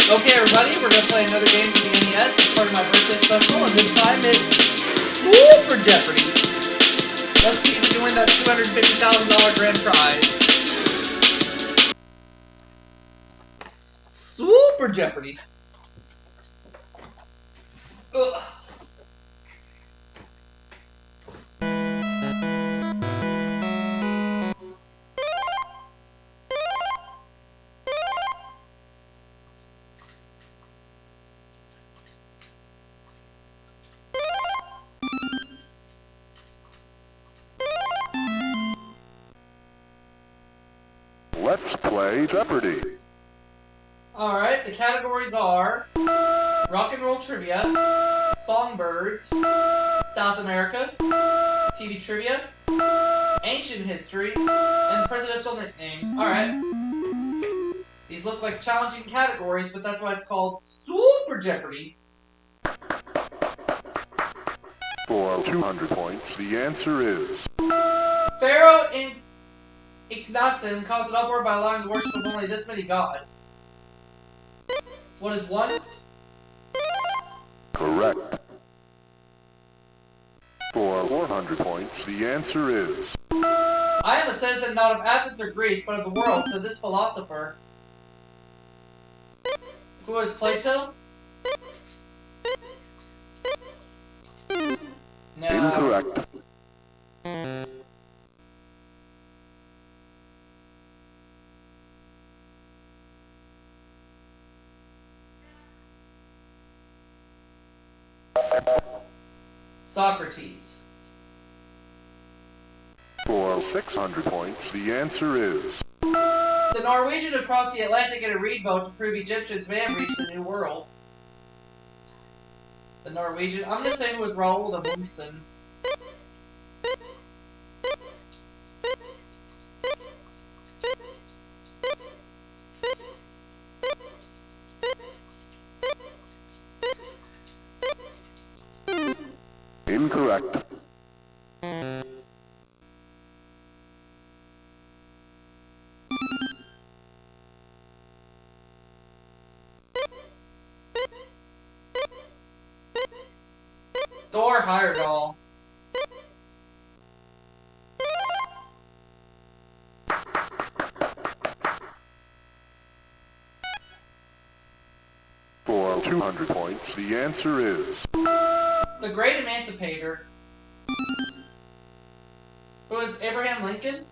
Okay, everybody, we're going to play another game for the NES as part of my birthday special, and this time it's Super Jeopardy! Let's see if we can win that $250,000 grand prize. Super Jeopardy! Ugh. Let's play Jeopardy! Alright, the categories are Rock and Roll Trivia, Songbirds, South America, TV Trivia, Ancient History, and Presidential Nicknames. Alright. These look like challenging categories, but that's why it's called Super Jeopardy! For 200 points, the answer is... Pharaoh Akhenaten caused an uproar by allowing the worship of only this many gods. What is one? Correct. For 400 points, the answer is... I am a citizen not of Athens or Greece, but of the world, said this philosopher. Who is Plato? No. Incorrect. Socrates. For 600 points, the answer is... The Norwegian who crossed the Atlantic in a reed boat to prove Egyptians may have reached the New World. The Norwegian. I'm going to say who was Roald Amundsen. Incorrect. Thor Heyerdahl. For 200 points, the answer is... The Great Emancipator. Who is Abraham Lincoln?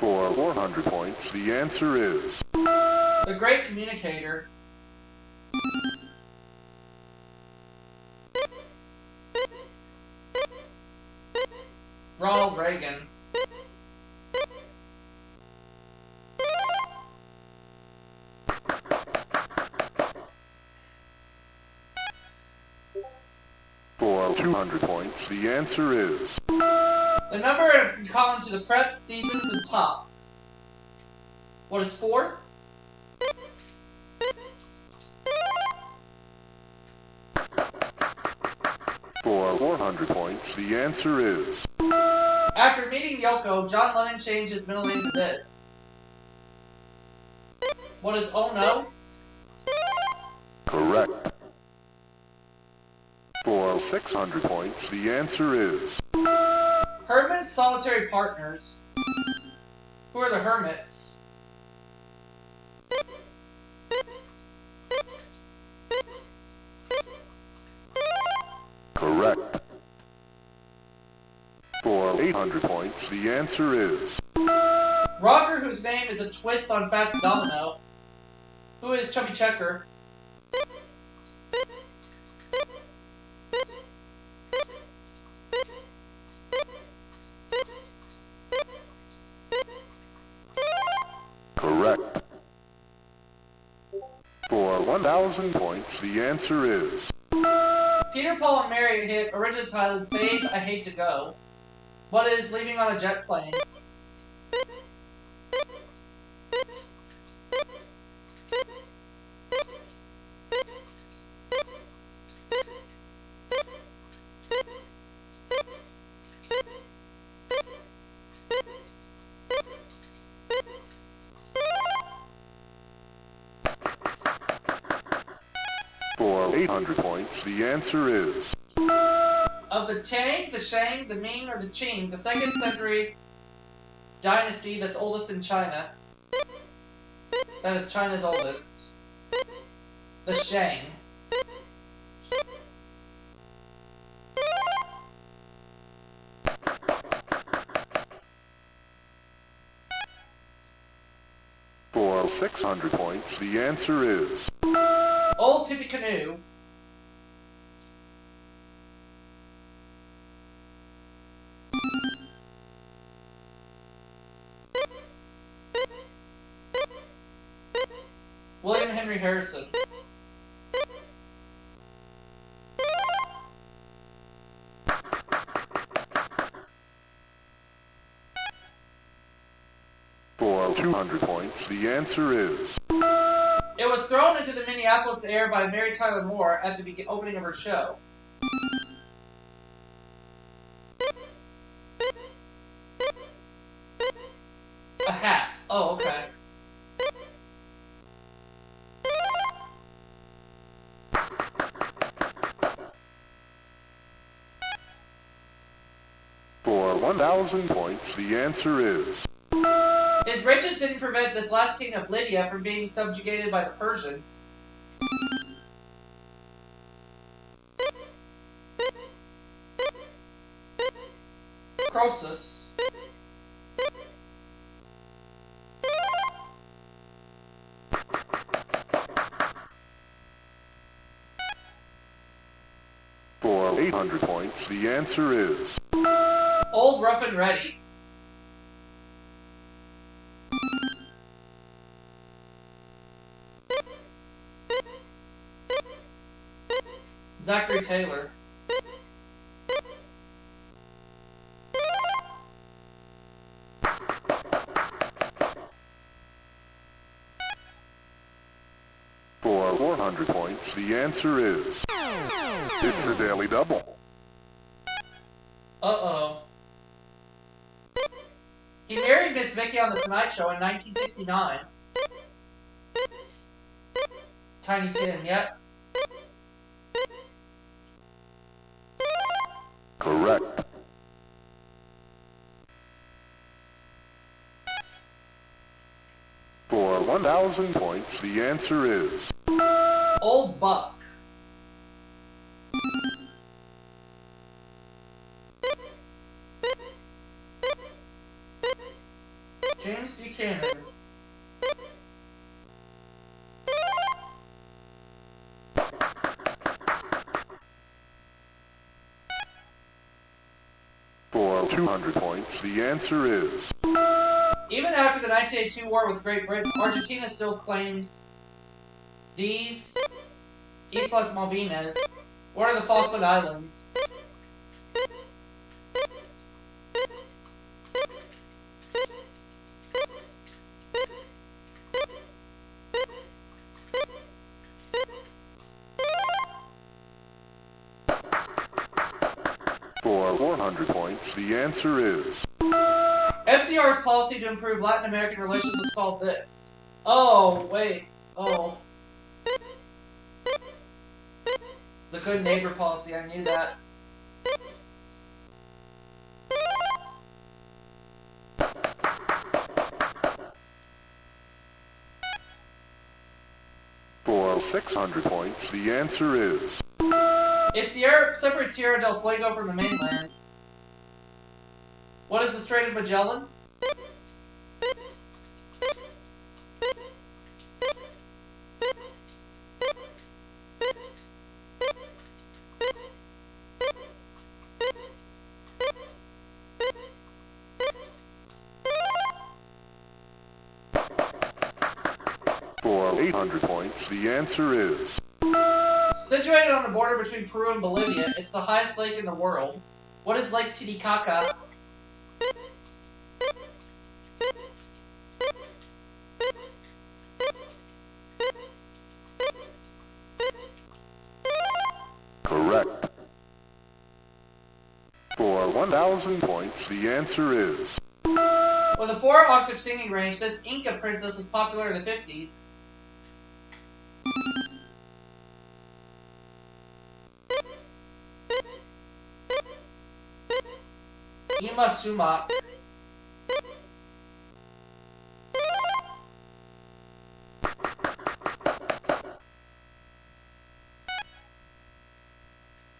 For 400 points, the answer is... The Great Communicator. Ronald Reagan. For 200 points, the answer is... The number in column to the preps, seasons, and tops. What is 4? For 400 points, the answer is... After meeting Yoko, John Lennon changed his middle name to this. What is Oh No? Correct. For 600 points, the answer is... Herman's solitary partners. Who are the hermits? Correct. For 800 points, the answer is... Rocker, whose name is a twist on Fats Domino. Who is Chubby Checker? Correct. For 1,000 points, the answer is... Peter, Paul, and Mary hit originally titled Babe, I Hate to Go. What is Leaving on a Jet Plane? For 800 points, the answer is... Of the Tang, the Shang, the Ming, or the Qing, the 2nd century dynasty that's oldest in China. That is China's oldest. The Shang. For 600 points, the answer is... Old Tippecanoe. William Henry Harrison. For 200 points, the answer is... It was thrown into the Minneapolis air by Mary Tyler Moore at the opening of her show. A hat. Oh, okay. For 1,000 points, the answer is... His riches didn't prevent this last king of Lydia from being subjugated by the Persians. Croesus. For 800 points, the answer is... Old Rough and Ready. Zachary Taylor. For 400 points, the answer is... It's the Daily Double. Uh-oh. He married Miss Vicky on The Tonight Show in 1969. Tiny Tim, yep. Correct. For 1,000 points, the answer is... Old Buck. James Buchanan. For 200 points, the answer is... Even after the 1982 war with Great Britain, Argentina still claims these Islas Malvinas. What are the Falkland Islands? For 400 points, the answer is... FDR's policy to improve Latin American relations was called this. Oh, wait. Oh. The good neighbor policy, I knew that. For 600 points, the answer is... It separates Tierra del Fuego from the mainland. What is the Strait of Magellan? For 800 points, the answer is... Situated on the border between Peru and Bolivia, it's the highest lake in the world. What is Lake Titicaca? Correct. For 1,000 points, the answer is... With a 4-octave singing range, this Inca princess was popular in the 50s. Ima sumac.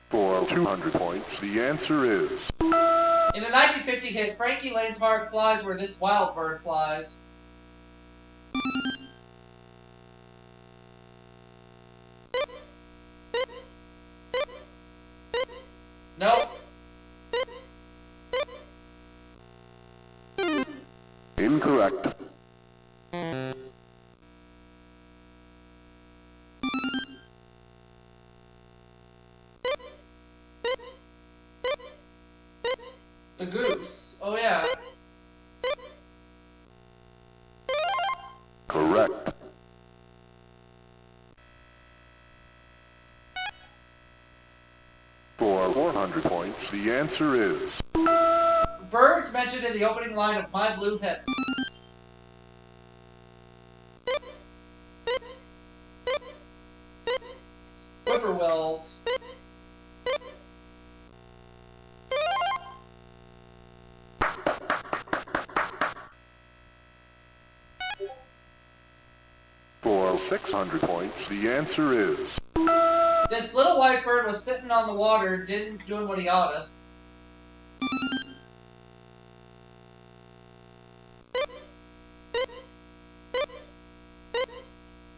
For 200 points, the answer is... In the 1950 hit, Frankie Lane's heart flies where this wild bird flies. Nope. Incorrect. The goose. Oh yeah. Correct. For 400 points, the answer is... Birds mentioned in the opening line of My Blue Heaven. Whippoorwills. For 600 points, the answer is... This little white bird was sitting on the water, doing what he oughta.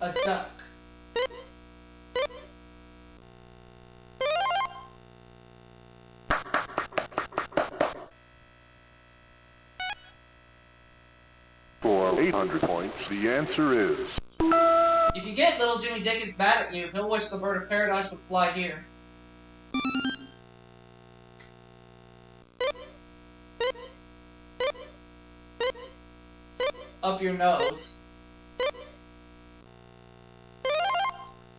A duck. For 800 points, the answer is... If you get little Jimmy Dickens mad at you, he'll wish the bird of paradise would fly here. Up your nose.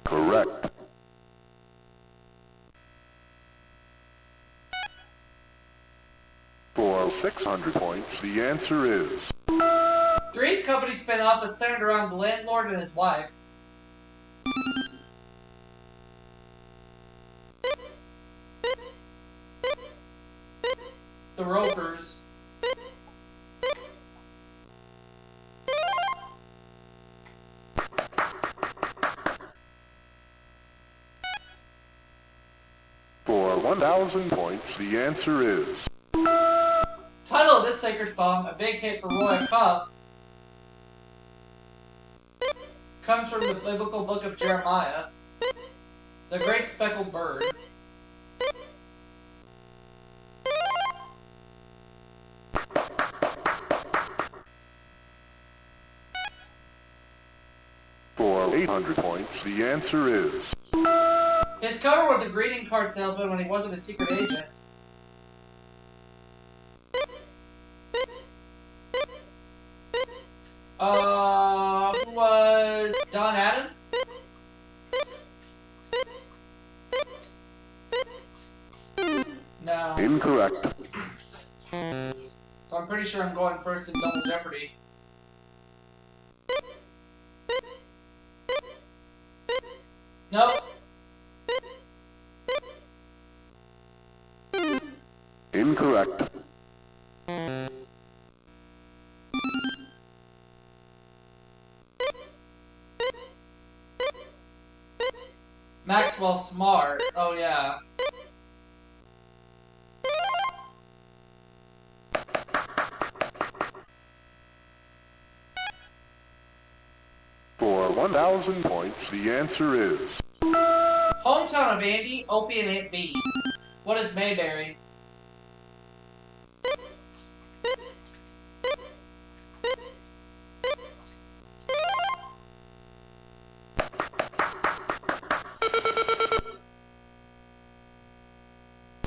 Correct. For 600 points, the answer is... Three's Company spin-off that's centered around the landlord and his wife. The Ropers. For 1,000 points, the answer is... Title of this sacred song, a big hit for Roy Cuff, comes from the biblical book of Jeremiah, the Great Speckled Bird. For 800 points, the answer is... His cover was a greeting card salesman when he wasn't a secret agent. Who was Don Adams? No. Incorrect. So I'm pretty sure I'm going first in Double Jeopardy. Nope. Incorrect. Maxwell Smart. Oh yeah. For 1,000 points, the answer is... Hometown of Andy, Opie, and Aunt Bee. What is Mayberry?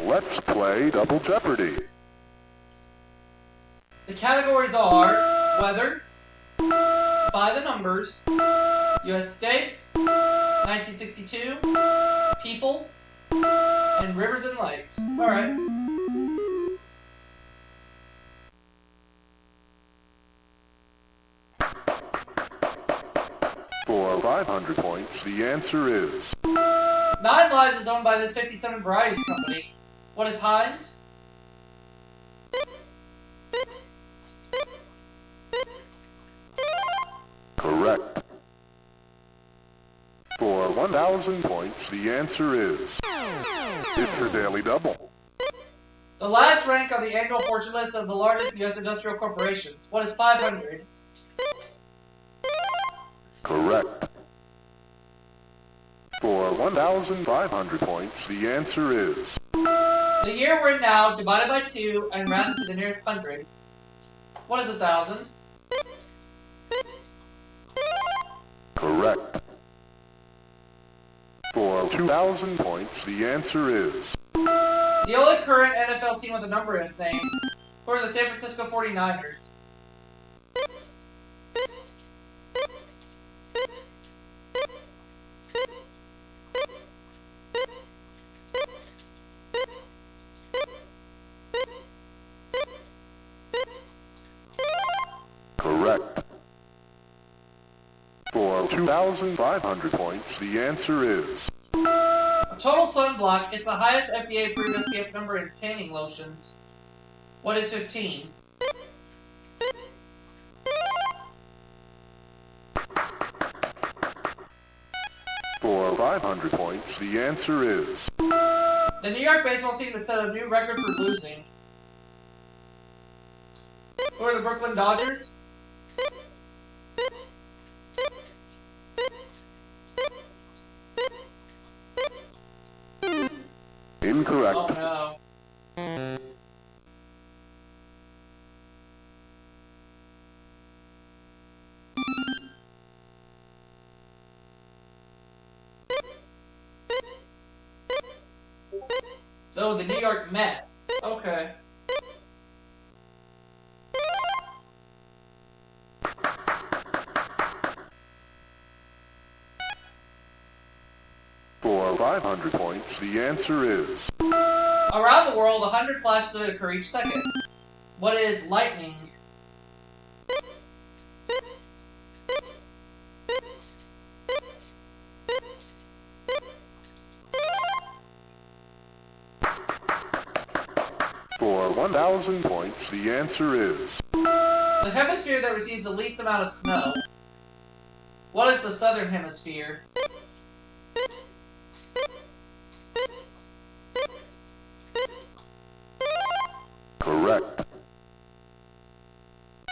Let's play Double Jeopardy. The categories are weather, by the numbers, U.S. states, 1962, people, and rivers and lakes. Alright. For 500 points, the answer is... 9 Lives is owned by this 57 Varieties company. What is Heinz? For 1,000 points, the answer is... It's a daily double. The last rank on the annual fortune list of the largest U.S. industrial corporations. What is 500? Correct. For 1,500 points, the answer is... The year we're in now, divided by 2, and rounded to the nearest hundred. What is 1,000? Correct. For 2,000 points, the answer is... The only current NFL team with a number in its name. Who are the San Francisco 49ers? Correct. For 2,500 points, the answer is... A total sunblock is the highest FDA-approved SPF number in tanning lotions. What is 15? For 500 points, the answer is... The New York baseball team that set a new record for losing. Who are the Brooklyn Dodgers? Incorrect. Oh no. Oh, the New York Mets. Okay. For 500 points, the answer is... Around the world, 100 flashes occur each second. What is lightning? For 1,000 points, the answer is... The hemisphere that receives the least amount of snow. What is the southern hemisphere? Correct.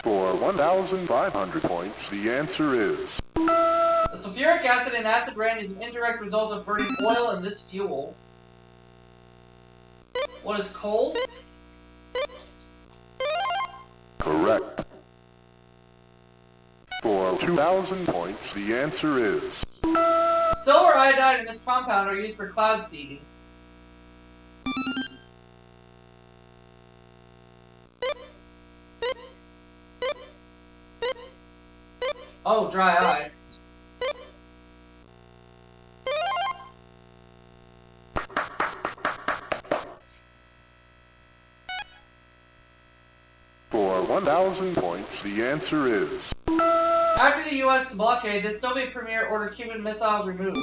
For 1,500 points, the answer is... The sulfuric acid in acid rain is an indirect result of burning oil in this fuel. What is coal? Correct. For 2,000 points, the answer is... Silver iodide and this compound are used for cloud seeding. Oh, dry ice. For 1,000 points, the answer is... After the U.S. blockade, the Soviet premier ordered Cuban missiles removed.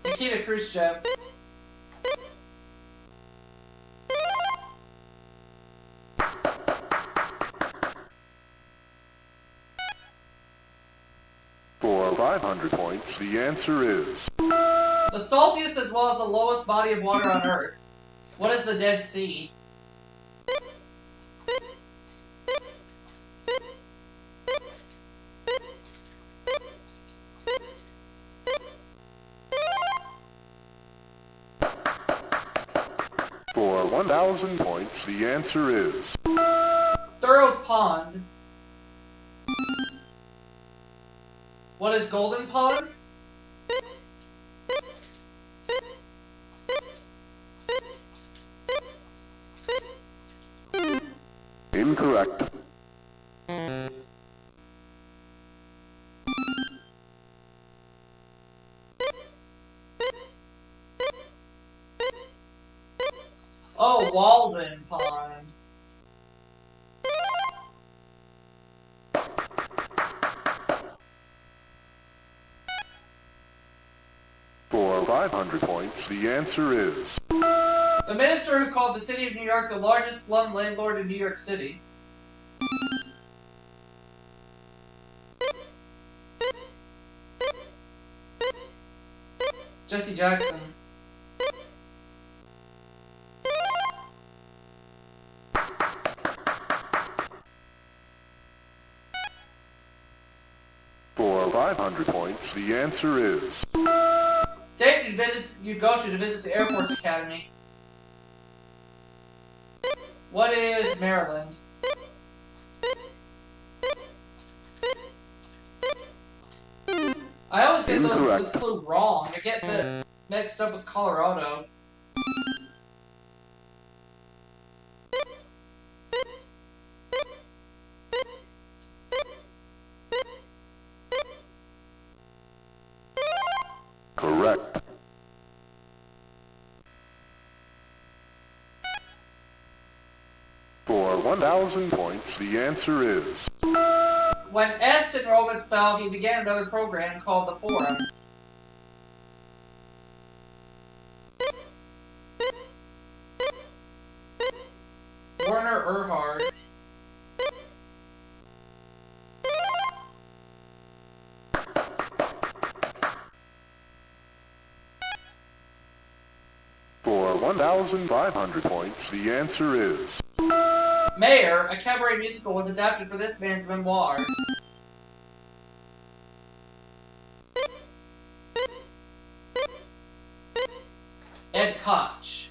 Nikita Khrushchev. For 500 points, the answer is... The saltiest as well as the lowest body of water on Earth. What is the Dead Sea? For 1,000 points, the answer is... Thoreau's Pond. What is Golden Pond? Incorrect. Oh, Walden Pond. For 500 points, the answer is... The minister who called the city of New York the largest slum landlord in New York City. Jesse Jackson. For 500 points, the answer is... State you'd go to visit the Air Force Academy. What is Maryland? I always get this clue wrong. I get the mixed up with Colorado. Correct. For 1,000 points, the answer is... When S enrollments fell, he began another program called the Forum. Werner Erhard. For 1,500 points, the answer is... Mayor, a cabaret musical, was adapted for this man's memoirs. Ed Koch.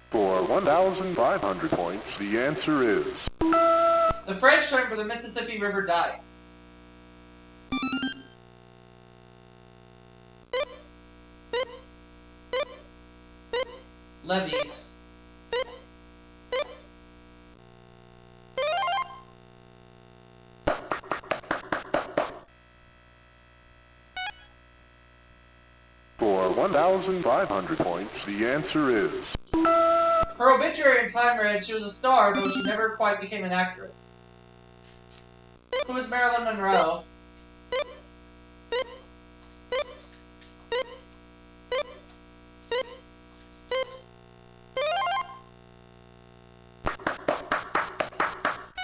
For 1,500 points, the answer is... The French term for the Mississippi River dikes. Levees. For 1,500 points, the answer is... Her obituary in Time read she was a star, though she never quite became an actress. Who is Marilyn Monroe?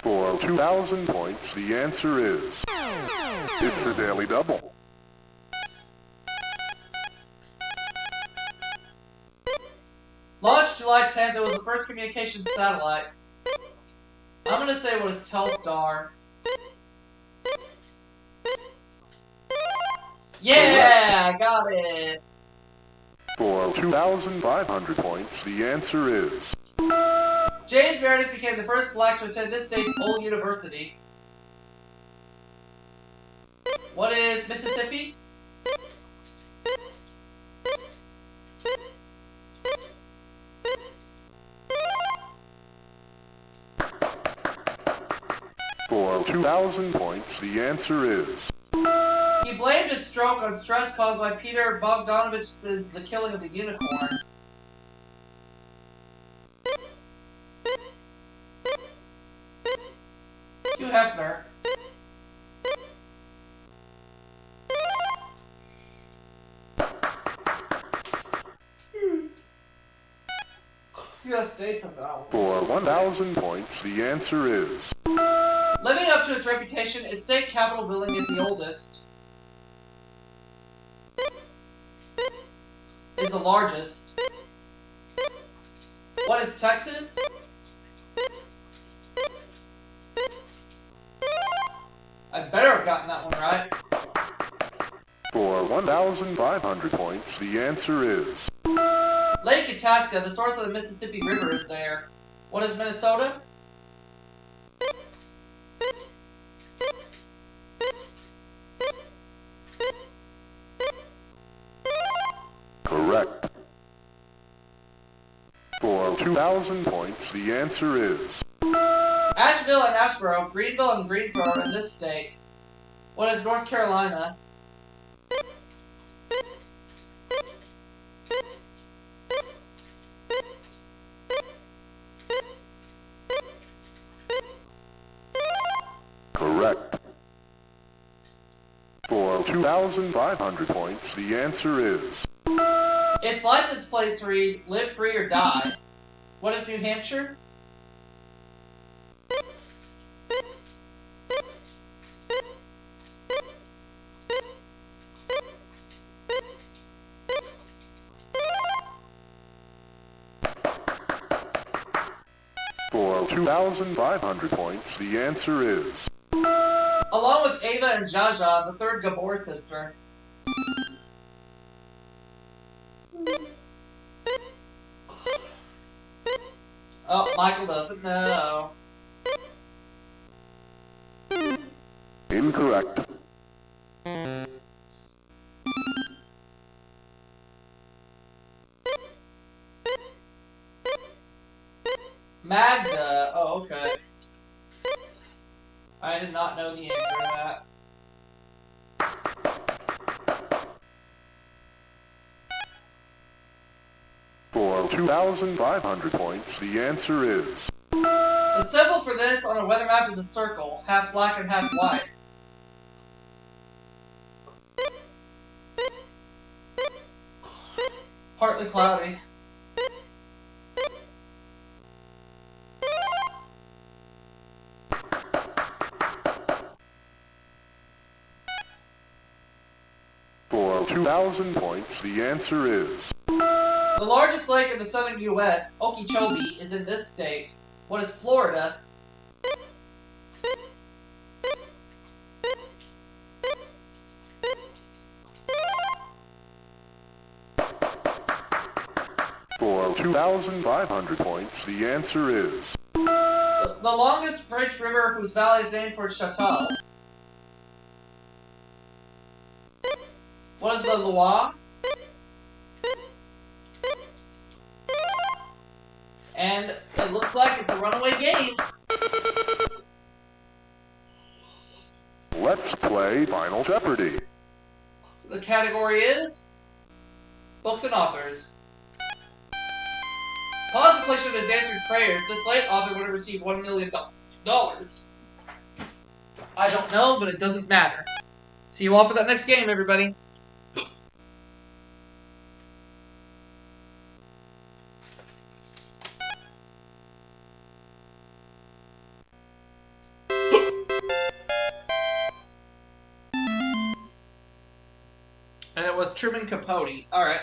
For 2,000 points, the answer is... It's a daily double. Launched July 10th, it was the first communications satellite. I'm gonna say it was Telstar. Yeah, I got it. For 2,500 points, the answer is... James Meredith became the first black to attend this state's old university. What is Mississippi? For 2,000 points, the answer is... He blamed his stroke on stress caused by Peter Bogdanovich's The Killing of the Unicorn. Hugh Hefner. U.S. states on that one. For 1,000 points, the answer is... Living up to its reputation, its state capitol building is the oldest. Is the largest. What is Texas? I better have gotten that one right. For 1,500 points, the answer is... Lake Itasca, the source of the Mississippi River, is there. What is Minnesota? Correct. For 2,000 points, the answer is... Asheville and Asheboro, Greenville and Greensboro are in this state. What is North Carolina? Correct. For 2,500 points, the answer is... Its license plates read, live free or die. What is New Hampshire? 2,500 points, the answer is... Along with Ava and Jaja, the third Gabor sister. Oh, Michael doesn't know. Incorrect. Magda. Oh, okay. I did not know the answer to that. For 2,500 points, the answer is... The symbol for this on a weather map is a circle, half black and half white. Partly cloudy. For 2,000 points, the answer is... The largest lake in the southern U.S., Okeechobee, is in this state. What is Florida? For 2,500 points, the answer is... The longest French river whose valley is named for its chateau. What is the Loire? And it looks like it's a runaway game. Let's play Final Jeopardy. The category is books and authors. Upon completion of his answered prayers, this late author would have received $1 million. I don't know, but it doesn't matter. See you all for that next game, everybody. And it was Truman Capote. Alright.